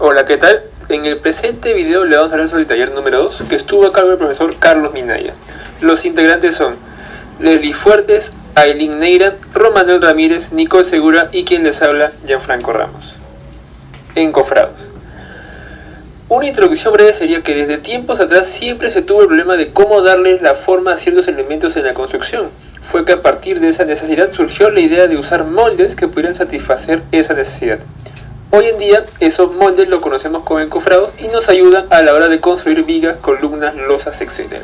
Hola, ¿qué tal? En el presente video le vamos a hablar sobre el taller número 2 que estuvo a cargo del profesor Carlos Minaya. Los integrantes son Leslie Fuertes, Aileen Neira, Romanuel Ramírez, Nicole Segura y quien les habla, Gianfranco Ramos. Encofrados. Una introducción breve sería que desde tiempos atrás siempre se tuvo el problema de cómo darles la forma a ciertos elementos en la construcción. Fue que a partir de esa necesidad surgió la idea de usar moldes que pudieran satisfacer esa necesidad. Hoy en día esos moldes lo conocemos como encofrados y nos ayudan a la hora de construir vigas, columnas, losas, etc.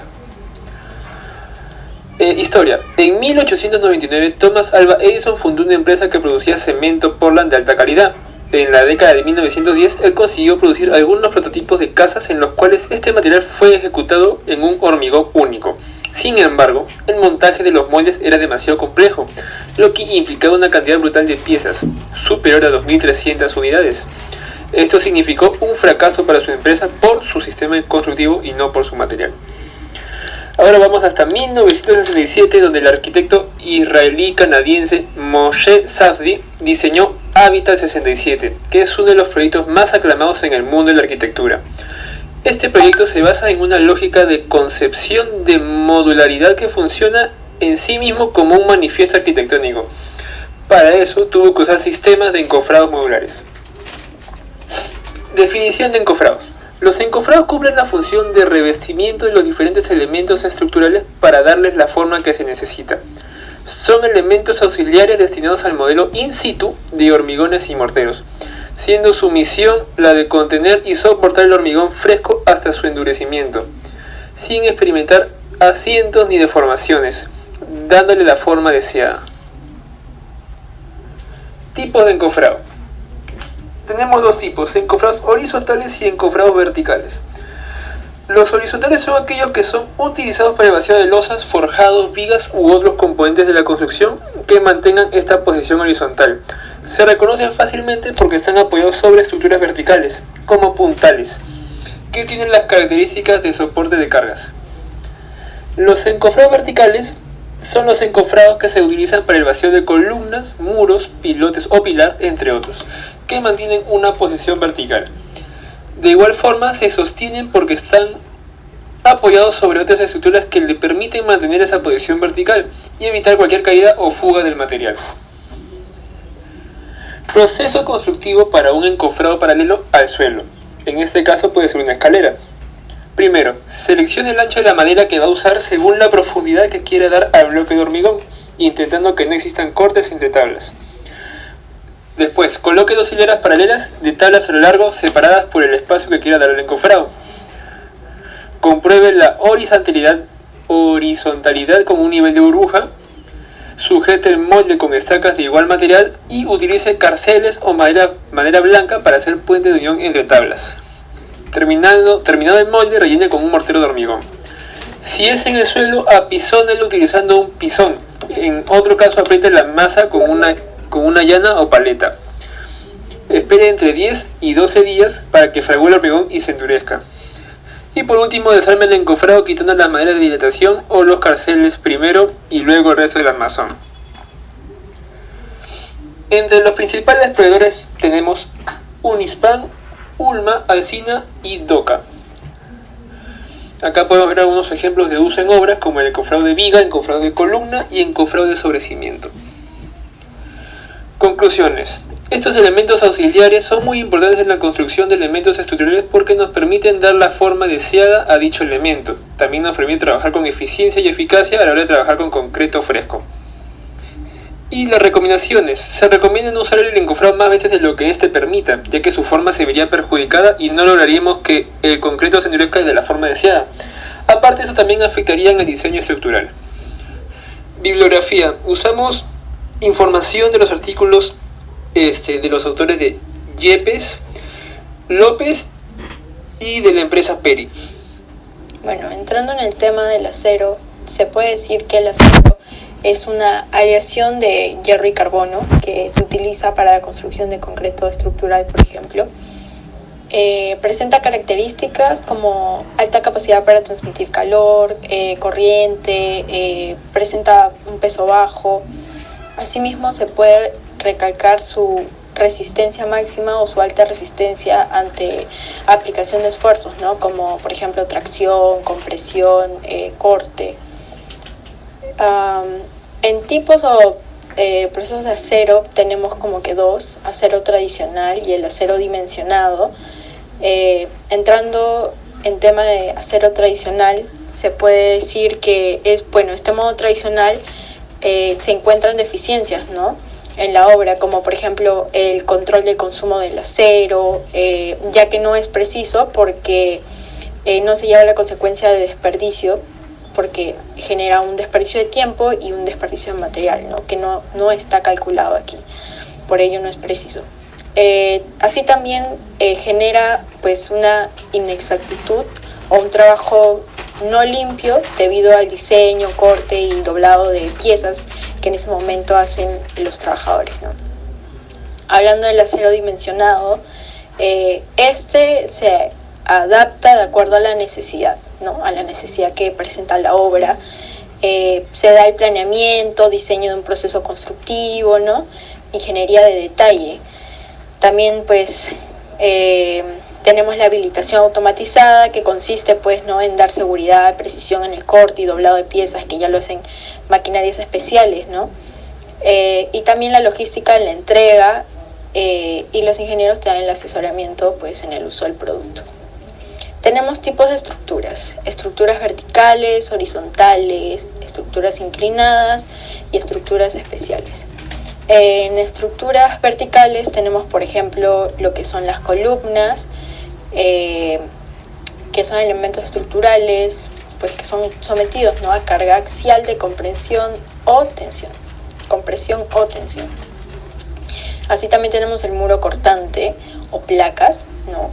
Historia. En 1899 Thomas Alva Edison fundó una empresa que producía cemento Portland de alta calidad. En la década de 1910 él consiguió producir algunos prototipos de casas en los cuales este material fue ejecutado en un hormigón único. Sin embargo, el montaje de los moldes era demasiado complejo, lo que implicaba una cantidad brutal de piezas, superior a 2.300 unidades. Esto significó un fracaso para su empresa por su sistema constructivo y no por su material. Ahora vamos hasta 1967, donde el arquitecto israelí-canadiense Moshe Safdie diseñó Habitat 67, que es uno de los proyectos más aclamados en el mundo de la arquitectura. Este proyecto se basa en una lógica de concepción de modularidad que funciona en sí mismo como un manifiesto arquitectónico. Para eso tuvo que usar sistemas de encofrados modulares. Definición de encofrados. Los encofrados cumplen la función de revestimiento de los diferentes elementos estructurales para darles la forma que se necesita. Son elementos auxiliares destinados al modelo in situ de hormigones y morteros, siendo su misión la de contener y soportar el hormigón fresco hasta su endurecimiento, sin experimentar asientos ni deformaciones, dándole la forma deseada. Tipos de encofrado. Tenemos dos tipos, encofrados horizontales y encofrados verticales. Los horizontales son aquellos que son utilizados para el vaciado de losas, forjados, vigas u otros componentes de la construcción que mantengan esta posición horizontal. Se reconocen fácilmente porque están apoyados sobre estructuras verticales, como puntales, que tienen las características de soporte de cargas. Los encofrados verticales son los encofrados que se utilizan para el vacío de columnas, muros, pilotes o pilar, entre otros, que mantienen una posición vertical. De igual forma se sostienen porque están apoyados sobre otras estructuras que le permiten mantener esa posición vertical y evitar cualquier caída o fuga del material. Proceso constructivo para un encofrado paralelo al suelo. En este caso puede ser una escalera. Primero, seleccione el ancho de la madera que va a usar según la profundidad que quiera dar al bloque de hormigón, intentando que no existan cortes entre tablas. Después, coloque dos hileras paralelas de tablas a lo largo separadas por el espacio que quiera dar al encofrado. Compruebe la horizontalidad con un nivel de burbuja. Sujete el molde con estacas de igual material y utilice carceles o madera blanca para hacer puente de unión entre tablas. Terminado el molde, rellene con un mortero de hormigón. Si es en el suelo, apisónelo utilizando un pisón. En otro caso, apriete la masa con una llana o paleta. Espere entre 10 y 12 días para que fragüe el hormigón y se endurezca. Y por último, desarme el encofrado quitando la madera de dilatación o los carceles primero y luego el resto del armazón. Entre los principales proveedores tenemos Unispan, Ulma, Alsina y Doca. Acá podemos ver algunos ejemplos de uso en obras como el encofrado de viga, encofrado de columna y encofrado de sobrecimiento. Conclusiones. Estos elementos auxiliares son muy importantes en la construcción de elementos estructurales porque nos permiten dar la forma deseada a dicho elemento. También nos permite trabajar con eficiencia y eficacia a la hora de trabajar con concreto fresco. Y las recomendaciones. Se recomienda no usar el encofrado más veces de lo que éste permita, ya que su forma se vería perjudicada y no lograríamos que el concreto se endurezca de la forma deseada. Aparte, eso también afectaría en el diseño estructural. Bibliografía. Usamos información de los artículos de los autores de Yepes, López y de la empresa Peri. Bueno, entrando en el tema del acero, se puede decir que el acero es una aleación de hierro y carbono que se utiliza para la construcción de concreto estructural, por ejemplo. Presenta características como alta capacidad para transmitir calor, corriente, presenta un peso bajo. Asimismo, se puede recalcar su resistencia máxima o su alta resistencia ante aplicación de esfuerzos, ¿no? Como por ejemplo tracción, compresión, corte. En tipos o procesos de acero tenemos como que dos: acero tradicional y el acero dimensionado. Entrando en tema de acero tradicional, se puede decir que este modo tradicional se encuentran deficiencias, ¿no?, en la obra, como por ejemplo el control del consumo del acero, ya que no es preciso porque no se lleva a la consecuencia de desperdicio, porque genera un desperdicio de tiempo y un desperdicio de material, ¿no?, que no está calculado aquí, por ello no es preciso. Así también genera pues una inexactitud o un trabajo no limpio debido al diseño, corte y doblado de piezas que en ese momento hacen los trabajadores, ¿no? Hablando del acero dimensionado, se adapta de acuerdo a la necesidad, ¿no?, a la necesidad que presenta la obra. Se da el planeamiento, diseño de un proceso constructivo, ¿no?, ingeniería de detalle. También pues tenemos la habilitación automatizada, que consiste pues, ¿no?, en dar seguridad, precisión en el corte y doblado de piezas, que ya lo hacen maquinarias especiales, ¿no? Y también la logística de la entrega, y los ingenieros te dan el asesoramiento pues, en el uso del producto. Tenemos tipos de estructuras: estructuras verticales, horizontales, estructuras inclinadas y estructuras especiales. En estructuras verticales tenemos, por ejemplo, lo que son las columnas, que son elementos estructurales pues, que son sometidos, ¿no?, a carga axial de compresión o tensión. Así también tenemos el muro cortante o placas, ¿no?,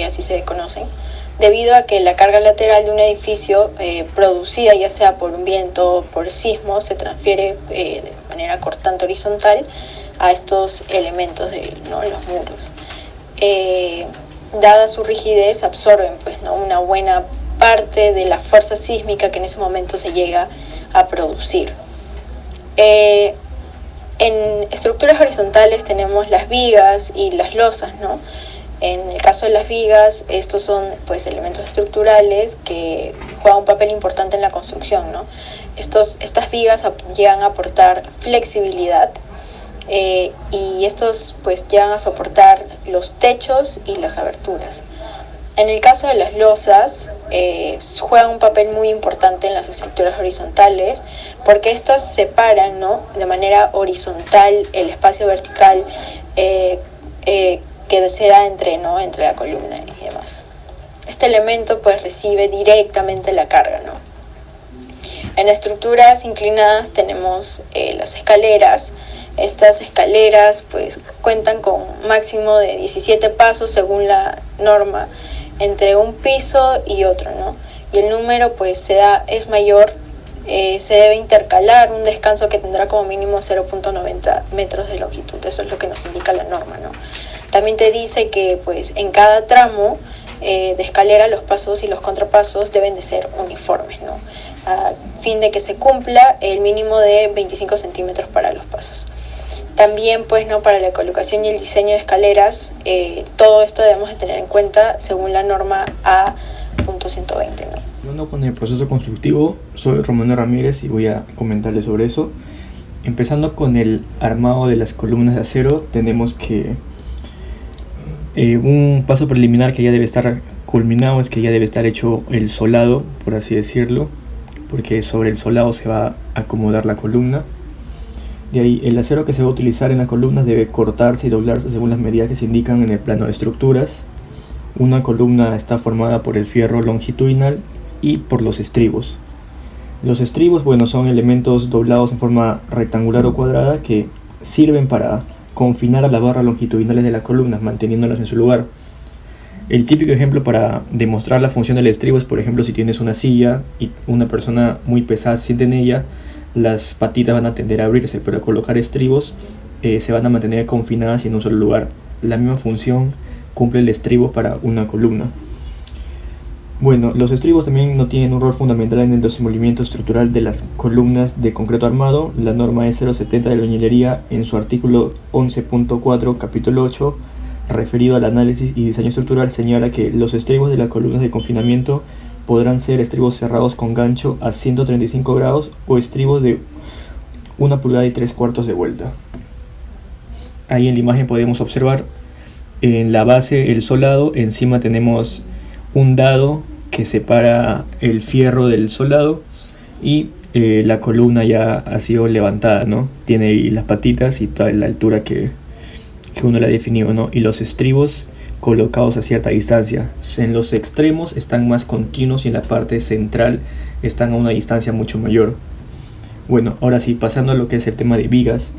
así se conocen, debido a que la carga lateral de un edificio producida ya sea por un viento o por sismo se transfiere de manera cortante horizontal a estos elementos ¿no?, los muros. Dada su rigidez, absorben pues, ¿no?, una buena parte de la fuerza sísmica que en ese momento se llega a producir. En estructuras horizontales tenemos las vigas y las losas, ¿no? En el caso de las vigas, estos son pues, elementos estructurales que juegan un papel importante en la construcción, ¿no? Estas vigas llegan a aportar flexibilidad, y estos pues llegan a soportar los techos y las aberturas. En el caso de las losas, juegan un papel muy importante en las estructuras horizontales, porque estas separan, ¿no?, de manera horizontal el espacio vertical que se da entre la columna y demás. Este elemento pues recibe directamente la carga, ¿no? En estructuras inclinadas tenemos las escaleras. Estas escaleras pues cuentan con un máximo de 17 pasos según la norma entre un piso y otro, ¿no? Y el número pues es mayor, se debe intercalar un descanso que tendrá como mínimo 0.90 metros de longitud. Eso es lo que nos indica la norma, ¿no? También te dice que pues en cada tramo de escalera los pasos y los contrapasos deben de ser uniformes, ¿no?, a fin de que se cumpla el mínimo de 25 centímetros para los pasos. También pues, ¿no?, para la colocación y el diseño de escaleras, todo esto debemos de tener en cuenta según la norma A.120, ¿no? Bueno, con el proceso constructivo, soy Romano Ramírez y voy a comentarles sobre eso. Empezando con el armado de las columnas de acero, tenemos que un paso preliminar que ya debe estar culminado es que ya debe estar hecho el solado, por así decirlo, porque sobre el solado se va a acomodar la columna. De ahí, el acero que se va a utilizar en las columnas debe cortarse y doblarse según las medidas que se indican en el plano de estructuras. Una columna está formada por el fierro longitudinal y por los estribos. Los estribos, bueno, son elementos doblados en forma rectangular o cuadrada que sirven para confinar a las barras longitudinales de las columnas, manteniéndolas en su lugar. El típico ejemplo para demostrar la función del estribo es, por ejemplo, si tienes una silla y una persona muy pesada se siente en ella, las patitas van a tender a abrirse, pero al colocar estribos se van a mantener confinadas y en un solo lugar. La misma función cumple el estribo para una columna. Bueno, los estribos también no tienen un rol fundamental en el desenvolvimiento estructural de las columnas de concreto armado. La norma E070 de albañilería, en su artículo 11.4, capítulo 8, referido al análisis y diseño estructural, señala que los estribos de las columnas de confinamiento podrán ser estribos cerrados con gancho a 135 grados o estribos de 1 pulgada y 3/4 de vuelta. Ahí en la imagen podemos observar en la base el solado, encima tenemos un dado que separa el fierro del solado y la columna ya ha sido levantada, ¿no? Tiene ahí las patitas y toda la altura que uno la definió, ¿no? Y los estribos colocados a cierta distancia. En los extremos están más continuos y en la parte central están a una distancia mucho mayor. Bueno, ahora sí, pasando a lo que es el tema de vigas,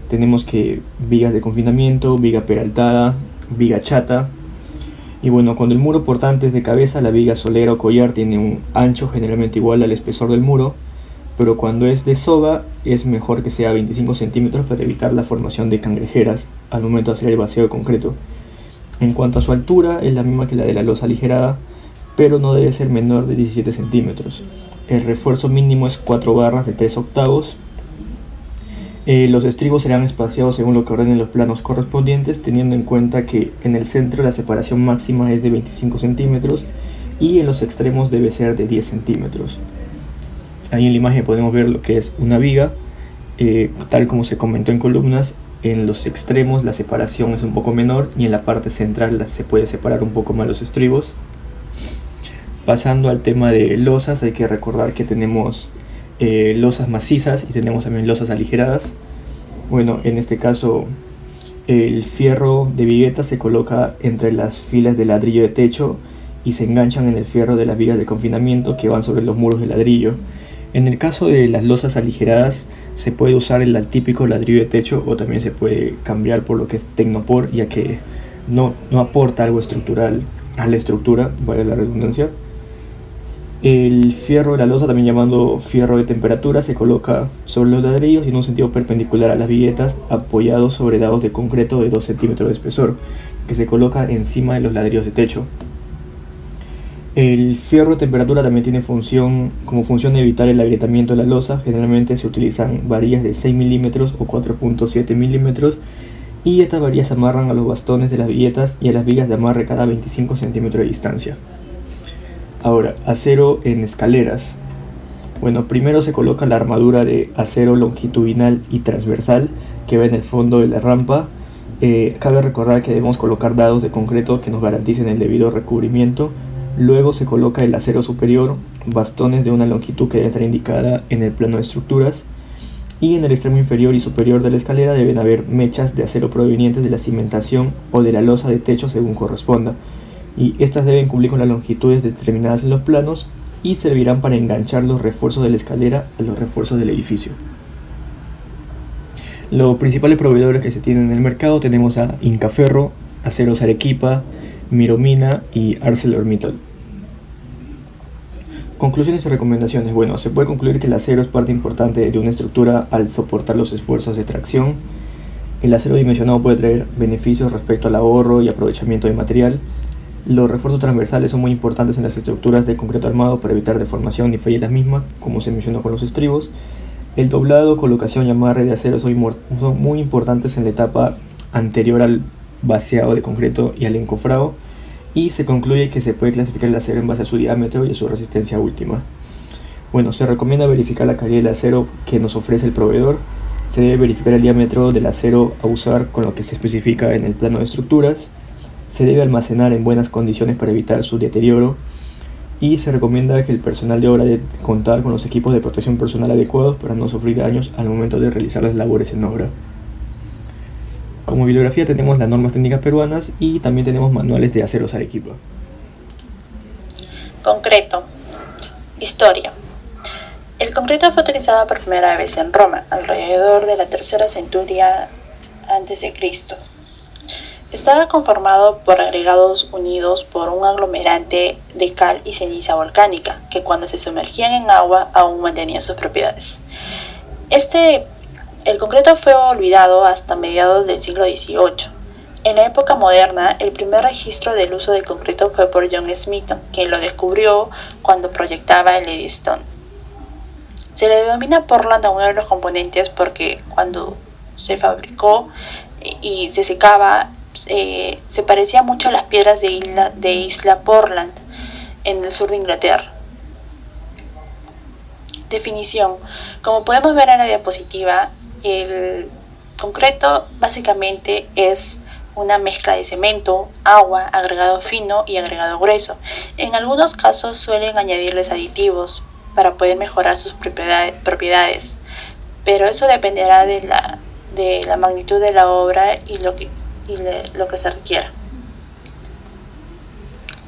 tenemos que vigas de confinamiento, viga peraltada, viga chata. Y bueno, cuando el muro portante es de cabeza, la viga solera o collar tiene un ancho generalmente igual al espesor del muro, pero cuando es de soga es mejor que sea 25 centímetros para evitar la formación de cangrejeras al momento de hacer el vacío de concreto. En cuanto a su altura, es la misma que la de la losa aligerada, pero no debe ser menor de 17 centímetros. El refuerzo mínimo es 4 barras de 3 octavos. Los estribos serán espaciados según lo que ordenen los planos correspondientes, teniendo en cuenta que en el centro la separación máxima es de 25 centímetros y en los extremos debe ser de 10 centímetros. Ahí en la imagen podemos ver lo que es una viga, tal como se comentó en columnas. En los extremos la separación es un poco menor y en la parte central se puede separar un poco más los estribos. Pasando al tema de losas, hay que recordar que tenemos losas macizas y tenemos también losas aligeradas. Bueno, en este caso el fierro de vigueta se coloca entre las filas de ladrillo de techo y se enganchan en el fierro de las vigas de confinamiento que van sobre los muros de ladrillo. En el caso de las losas aligeradas se puede usar el típico ladrillo de techo o también se puede cambiar por lo que es Tecnopor, ya que no aporta algo estructural a la estructura, vale la redundancia. El fierro de la losa, también llamado fierro de temperatura, se coloca sobre los ladrillos y en un sentido perpendicular a las viguetas, apoyado sobre dados de concreto de 2 centímetros de espesor, que se coloca encima de los ladrillos de techo. El fierro de temperatura también tiene como función evitar el agrietamiento de la losa. Generalmente se utilizan varillas de 6 milímetros o 4.7 milímetros y estas varillas se amarran a los bastones de las viguetas y a las vigas de amarre cada 25 centímetros de distancia. Ahora, acero en escaleras. Bueno, primero se coloca la armadura de acero longitudinal y transversal que va en el fondo de la rampa. Cabe recordar que debemos colocar dados de concreto que nos garanticen el debido recubrimiento. Luego se coloca el acero superior, bastones de una longitud que debe estar indicada en el plano de estructuras. Y en el extremo inferior y superior de la escalera deben haber mechas de acero provenientes de la cimentación o de la losa de techo según corresponda. Y estas deben cumplir con las longitudes determinadas en los planos y servirán para enganchar los refuerzos de la escalera a los refuerzos del edificio. Los principales proveedores que se tienen en el mercado tenemos a Incaferro, Aceros Arequipa, Miromina y ArcelorMittal. Conclusiones y recomendaciones. Bueno, se puede concluir que el acero es parte importante de una estructura al soportar los esfuerzos de tracción. El acero dimensionado puede traer beneficios respecto al ahorro y aprovechamiento de material. Los refuerzos transversales son muy importantes en las estructuras de concreto armado para evitar deformación y falla en las mismas, como se mencionó con los estribos. El doblado, colocación y amarre de acero son muy importantes en la etapa anterior al vaciado de concreto y al encofrado, y se concluye que se puede clasificar el acero en base a su diámetro y a su resistencia última. Bueno, se recomienda verificar la calidad del acero que nos ofrece el proveedor. Se debe verificar el diámetro del acero a usar con lo que se especifica en el plano de estructuras. Se debe almacenar en buenas condiciones para evitar su deterioro. Y se recomienda que el personal de obra debe contar con los equipos de protección personal adecuados para no sufrir daños al momento de realizar las labores en obra. Como bibliografía tenemos las normas técnicas peruanas y también tenemos manuales de Aceros Arequipa. Concreto. Historia. El concreto fue utilizado por primera vez en Roma, alrededor de la tercera centuria a.C. Estaba conformado por agregados unidos por un aglomerante de cal y ceniza volcánica, que cuando se sumergían en agua aún mantenían sus propiedades. El concreto fue olvidado hasta mediados del siglo XVIII. En la época moderna, el primer registro del uso del concreto fue por John Smithson, quien lo descubrió cuando proyectaba el Eddystone. Se le denomina Portland a uno de los componentes porque cuando se fabricó y se secaba, se parecía mucho a las piedras de Isla Portland en el sur de Inglaterra. Definición. Como podemos ver en la diapositiva, el concreto básicamente es una mezcla de cemento, agua, agregado fino y agregado grueso. En algunos casos suelen añadirles aditivos para poder mejorar sus propiedades, pero eso dependerá de la magnitud de la obra y lo que se requiera.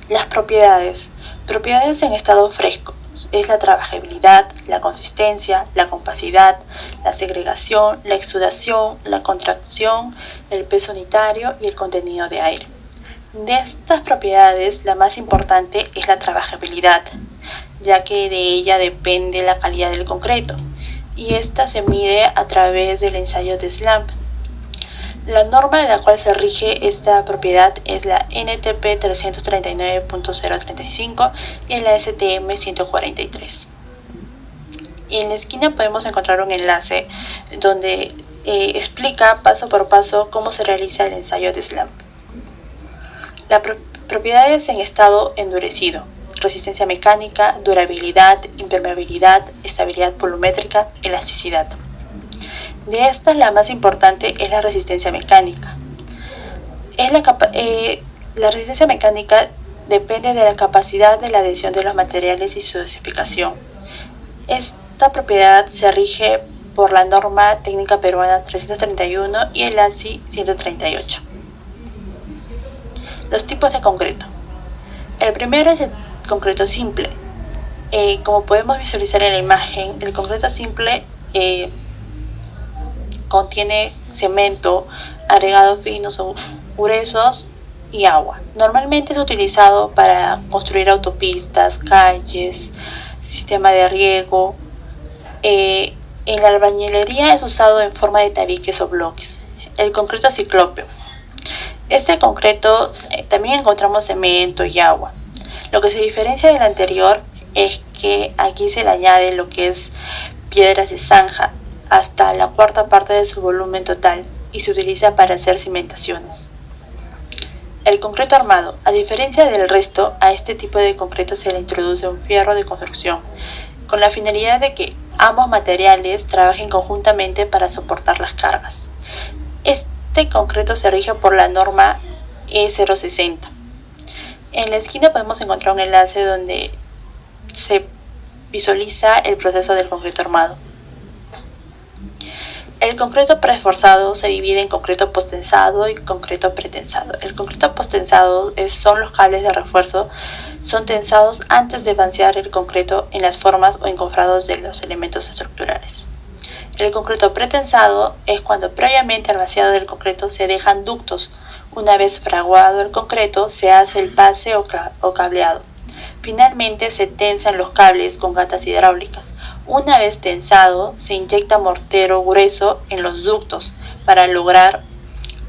Las propiedades. Propiedades en estado fresco. Es la trabajabilidad, la consistencia, la compacidad, la segregación, la exudación, la contracción, el peso unitario y el contenido de aire. De estas propiedades, la más importante es la trabajabilidad, ya que de ella depende la calidad del concreto, y esta se mide a través del ensayo de SLAMP. La norma de la cual se rige esta propiedad es la NTP 339.035 y la STM 143. Y en la esquina podemos encontrar un enlace donde explica paso por paso cómo se realiza el ensayo de SLAMP. Las propiedades en estado endurecido: resistencia mecánica, durabilidad, impermeabilidad, estabilidad volumétrica, elasticidad. De estas, la más importante es la resistencia mecánica. La resistencia mecánica depende de la capacidad de la adhesión de los materiales y su dosificación. Esta propiedad se rige por la norma técnica peruana 331 y el ASI 138. Los tipos de concreto. El primero es el concreto simple. Como podemos visualizar en la imagen, el concreto simple contiene cemento, agregados finos o gruesos y agua. Normalmente es utilizado para construir autopistas, calles, sistema de riego. En la albañilería es usado en forma de tabiques o bloques. El concreto ciclópeo. Este concreto también encontramos cemento y agua. Lo que se diferencia del anterior es que aquí se le añade lo que es piedras de zanja hasta la cuarta parte de su volumen total y se utiliza para hacer cimentaciones. El concreto armado. A diferencia del resto, a este tipo de concreto se le introduce un fierro de construcción, con la finalidad de que ambos materiales trabajen conjuntamente para soportar las cargas. Este concreto se rige por la norma E060. En la esquina podemos encontrar un enlace donde se visualiza el proceso del concreto armado. El concreto preesforzado se divide en concreto posttensado y concreto pretensado. El concreto posttensado son los cables de refuerzo, son tensados antes de vaciar el concreto en las formas o encofrados de los elementos estructurales. El concreto pretensado es cuando previamente al vaciado del concreto se dejan ductos. Una vez fraguado el concreto, se hace el pase o cableado. Finalmente se tensan los cables con gatas hidráulicas. Una vez tensado, se inyecta mortero grueso en los ductos para lograr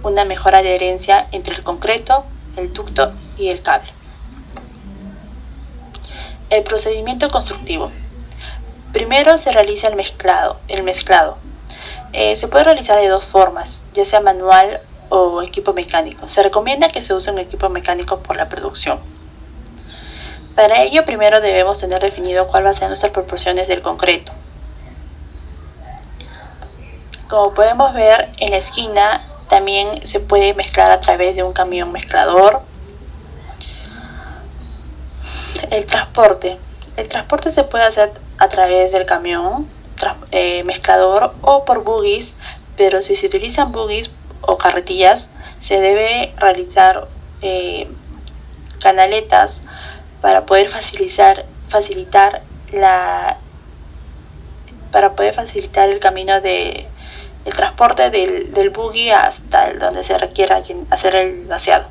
una mejor adherencia entre el concreto, el ducto y el cable. El procedimiento constructivo. Primero se realiza el mezclado. Se puede realizar de dos formas, ya sea manual o equipo mecánico. Se recomienda que se use un equipo mecánico por la producción. Para ello, primero debemos tener definido cuál va a ser nuestras proporciones del concreto. Como podemos ver en la esquina, también se puede mezclar a través de un camión mezclador. El transporte. El transporte se puede hacer a través del camión mezclador o por buggies, pero si se utilizan buggies o carretillas, se debe realizar canaletas para poder facilitar el camino el transporte del buggy hasta donde se requiera hacer el vaciado.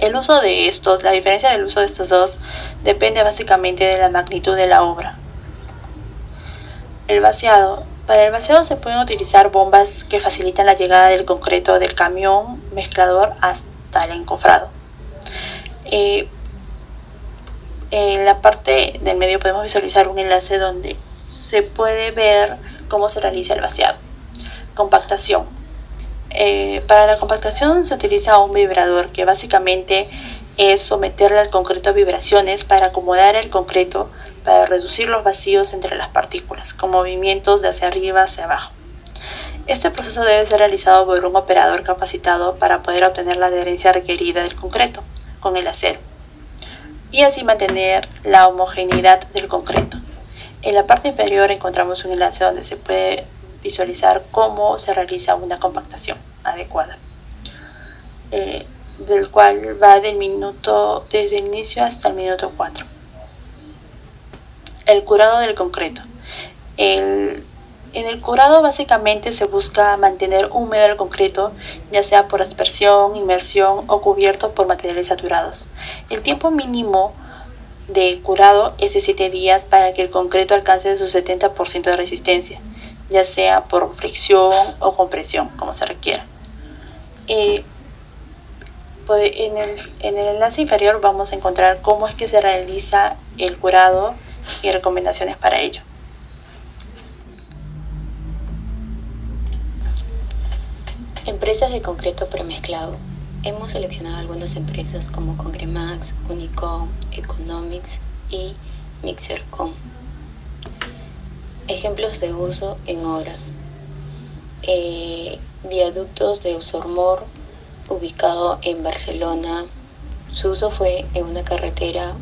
La diferencia del uso de estos dos depende básicamente de la magnitud de la obra. El vaciado. Para el vaciado se pueden utilizar bombas que facilitan la llegada del concreto del camión mezclador hasta el encofrado. En la parte del medio podemos visualizar un enlace donde se puede ver cómo se realiza el vaciado. Compactación. Para la compactación se utiliza un vibrador que básicamente es someterle al concreto vibraciones para acomodar el concreto, para reducir los vacíos entre las partículas, con movimientos de hacia arriba hacia abajo. Este proceso debe ser realizado por un operador capacitado para poder obtener la adherencia requerida del concreto con el acero y así mantener la homogeneidad del concreto. En la parte inferior encontramos un enlace donde se puede visualizar cómo se realiza una compactación adecuada, del cual va desde el inicio hasta el minuto 4. El curado del concreto. En el curado básicamente se busca mantener húmedo el concreto, ya sea por aspersión, inmersión o cubierto por materiales saturados. El tiempo mínimo de curado es de 7 días para que el concreto alcance su 70% de resistencia, ya sea por fricción o compresión, como se requiera. En el enlace inferior vamos a encontrar cómo es que se realiza el curado y recomendaciones para ello. Empresas de concreto premezclado. Hemos seleccionado algunas empresas como Concremax, Unicom, Economics y Mixercom. Ejemplos de uso en obra. Viaductos de Usormor, ubicado en Barcelona. Su uso fue en una carretera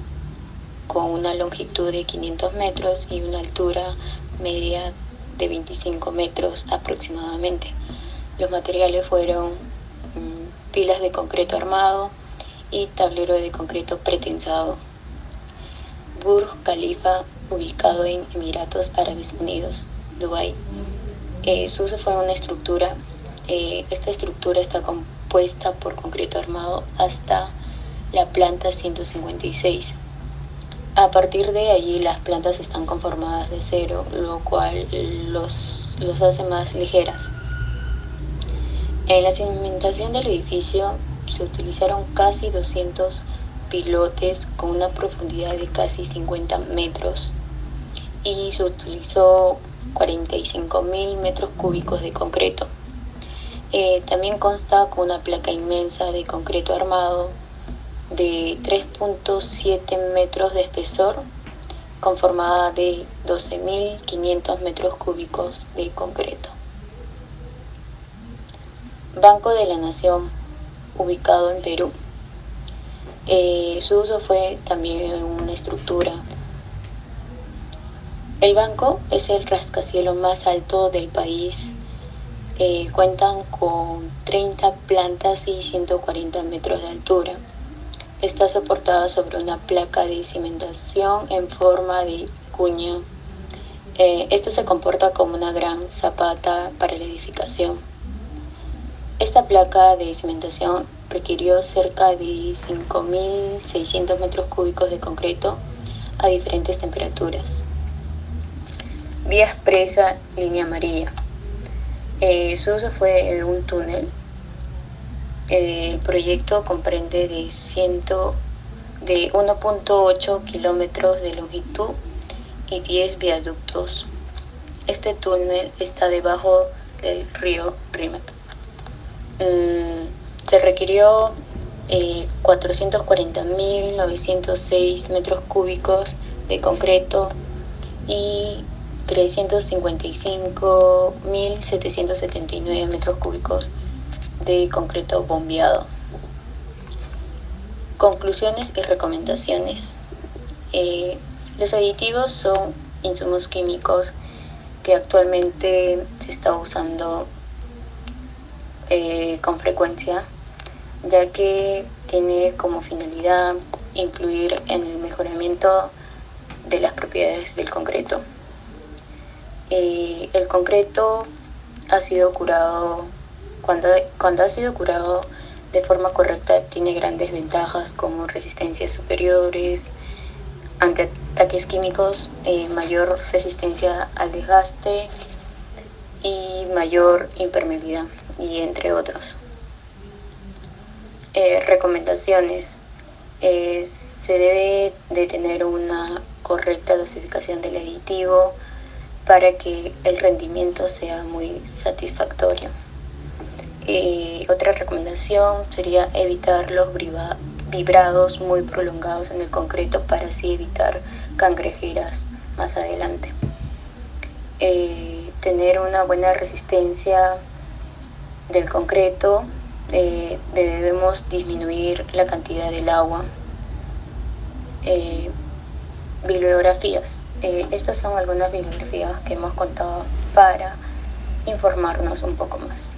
con una longitud de 500 metros y una altura media de 25 metros aproximadamente. Los materiales fueron pilas de concreto armado y tablero de concreto pretensado. Burj Khalifa, ubicado en Emiratos Árabes Unidos, Dubái. Su uso fue una estructura. Esta estructura está compuesta por concreto armado hasta la planta 156. A partir de allí las plantas están conformadas de acero, lo cual los hace más ligeras. En la cimentación del edificio se utilizaron casi 200 pilotes con una profundidad de casi 50 metros y se utilizó 45.000 metros cúbicos de concreto. También consta con una placa inmensa de concreto armado de 3.7 metros de espesor, conformada de 12.500 metros cúbicos de concreto. Banco de la Nación, ubicado en Perú. Su uso fue también en una estructura. El banco es el rascacielos más alto del país. Cuentan con 30 plantas y 140 metros de altura. Está soportada sobre una placa de cimentación en forma de cuña. Esto se comporta como una gran zapata para la edificación. Esta placa de cimentación requirió cerca de 5.600 metros cúbicos de concreto a diferentes temperaturas. Vía expresa, línea amarilla. Su uso fue un túnel. El proyecto comprende de 1.8 kilómetros de longitud y 10 viaductos. Este túnel está debajo del río Rímac. Se requirió 440.906 metros cúbicos de concreto y 355.779 metros cúbicos de concreto bombeado. Conclusiones y recomendaciones. Los aditivos son insumos químicos que actualmente se está usando con frecuencia, ya que tiene como finalidad influir en el mejoramiento de las propiedades del concreto. El concreto ha sido curado, cuando ha sido curado de forma correcta, tiene grandes ventajas como resistencias superiores ante ataques químicos, mayor resistencia al desgaste, y mayor impermeabilidad, y entre otros. Recomendaciones. Se debe de tener una correcta dosificación del aditivo para que el rendimiento sea muy satisfactorio. Otra recomendación sería evitar los vibrados muy prolongados en el concreto para así evitar cangrejeras más adelante. Tener una buena resistencia del concreto. Debemos disminuir la cantidad del agua. Bibliografías. Estas son algunas bibliografías que hemos contado para informarnos un poco más.